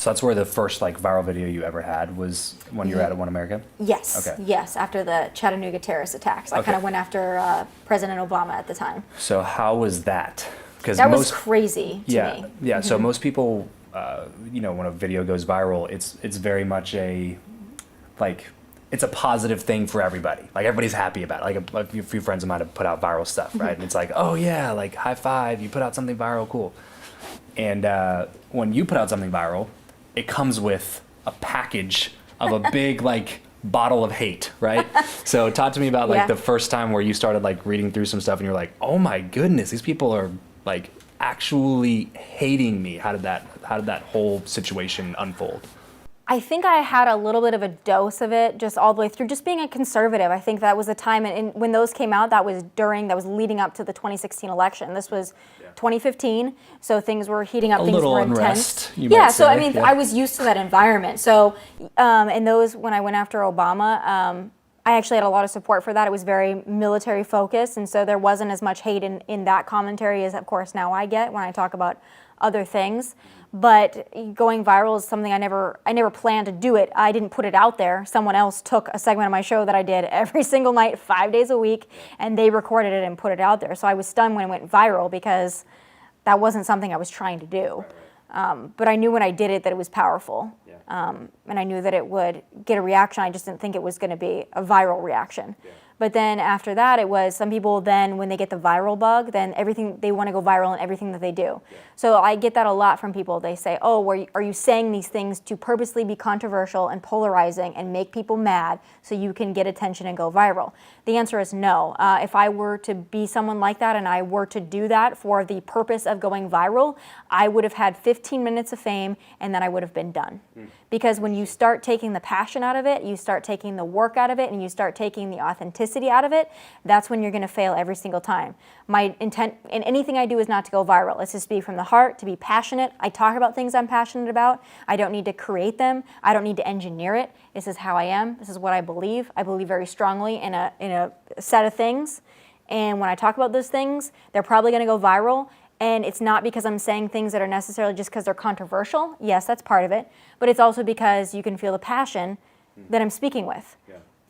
So that's where the first like viral video you ever had was when you were at One America? Yes. Okay. Yes, after the Chattanooga terrorist attacks. I kind of went after President Obama at the time. So how was that? Because that was crazy to me. Yeah. So most people, you know, when a video goes viral, it's very much a like it's a positive thing for everybody. Like everybody's happy about it. Like a few friends of mine have put out viral stuff, right? And it's like, oh yeah, like high five, you put out something viral, cool. And when you put out something viral, it comes with a package of a big like bottle of hate, right? So talk to me about like the first time where you started like reading through some stuff and you're like, oh my goodness, these people are like actually hating me. How did that whole situation unfold? I think I had a little bit of a dose of it just all the way through, just being a conservative. I think that was the time, and when those came out, that was leading up to the 2016 election. This was 2015, so things were heating up, things were intense. Yeah, so I mean, I was used to that environment. So, and those, when I went after Obama, I actually had a lot of support for that. It was very military focused, and so there wasn't as much hate in that commentary as, of course, now I get when I talk about other things. But going viral is something I never planned to do it. I didn't put it out there. Someone else took a segment of my show that I did every single night, 5 days a week, and they recorded it and put it out there. So I was stunned when it went viral because that wasn't something I was trying to do. But I knew when I did it that it was powerful. And I knew that it would get a reaction. I just didn't think it was going to be a viral reaction. But then after that, it was some people then, when they get the viral bug, then everything, they want to go viral in everything that they do. So I get that a lot from people. They say, oh, are you saying these things to purposely be controversial and polarizing and make people mad so you can get attention and go viral? The answer is no. If I were to be someone like that and I were to do that for the purpose of going viral, I would have had 15 minutes of fame and then I would have been done. Because when you start taking the passion out of it, you start taking the work out of it, and you start taking the authenticity out of it, that's when you're going to fail every single time. My intent in anything I do is not to go viral. It's just to be from the heart, to be passionate. I talk about things I'm passionate about. I don't need to create them. I don't need to engineer it. This is how I am. This is what I believe. I believe very strongly in a set of things. And when I talk about those things, they're probably going to go viral. And it's not because I'm saying things that are necessarily just because they're controversial. Yes, that's part of it. But it's also because you can feel the passion that I'm speaking with.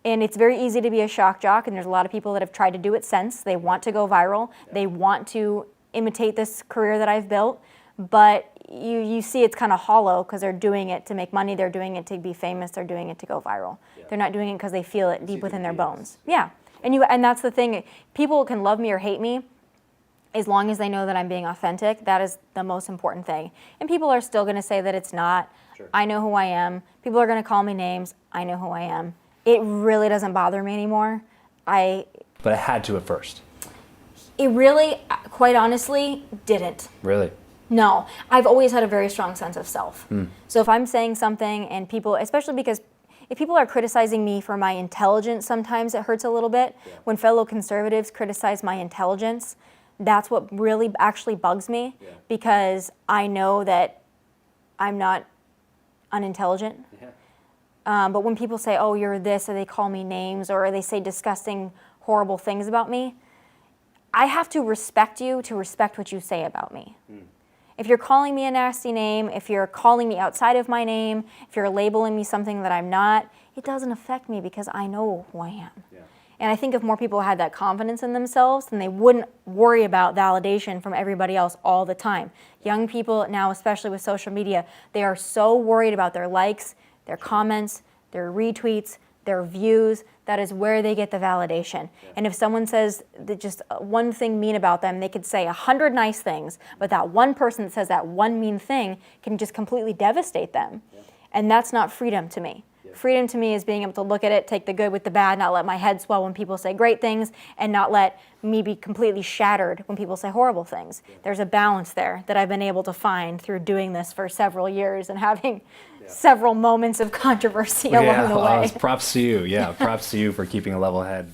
And it's very easy to be a shock jock, and there's a lot of people that have tried to do it since. They want to go viral. They want to imitate this career that I've built. But you see it's kind of hollow because they're doing it to make money. They're doing it to be famous. They're doing it to go viral. They're not doing it because they feel it deep within their bones. And that's the thing. People can love me or hate me. As long as they know that I'm being authentic, that is the most important thing. And people are still going to say that it's not. I know who I am. People are going to call me names. I know who I am. It really doesn't bother me anymore. But it had to at first. It really, quite honestly, didn't. Really? No. I've always had a very strong sense of self. So if I'm saying something and people, especially because if people are criticizing me for my intelligence, sometimes it hurts a little bit. When fellow conservatives criticize my intelligence, that's what really actually bugs me, because I know that I'm not unintelligent. But when people say, oh, you're this, or they call me names, or they say disgusting, horrible things about me, I have to respect you to respect what you say about me. If you're calling me a nasty name, if you're calling me outside of my name, if you're labeling me something that I'm not, it doesn't affect me because I know who I am. And I think if more people had that confidence in themselves, then they wouldn't worry about validation from everybody else all the time. Young people now, especially with social media, they are so worried about their likes, their comments, their retweets, their views. That is where they get the validation. And if someone says that just one thing mean about them, they could say 100 nice things, but that one person that says that one mean thing can just completely devastate them. And that's not freedom to me. Freedom to me is being able to look at it, take the good with the bad, not let my head swell when people say great things, and not let me be completely shattered when people say horrible things. There's a balance there that I've been able to find through doing this for several years and having several moments of controversy along the way. Props to you. Props to you for keeping a level head.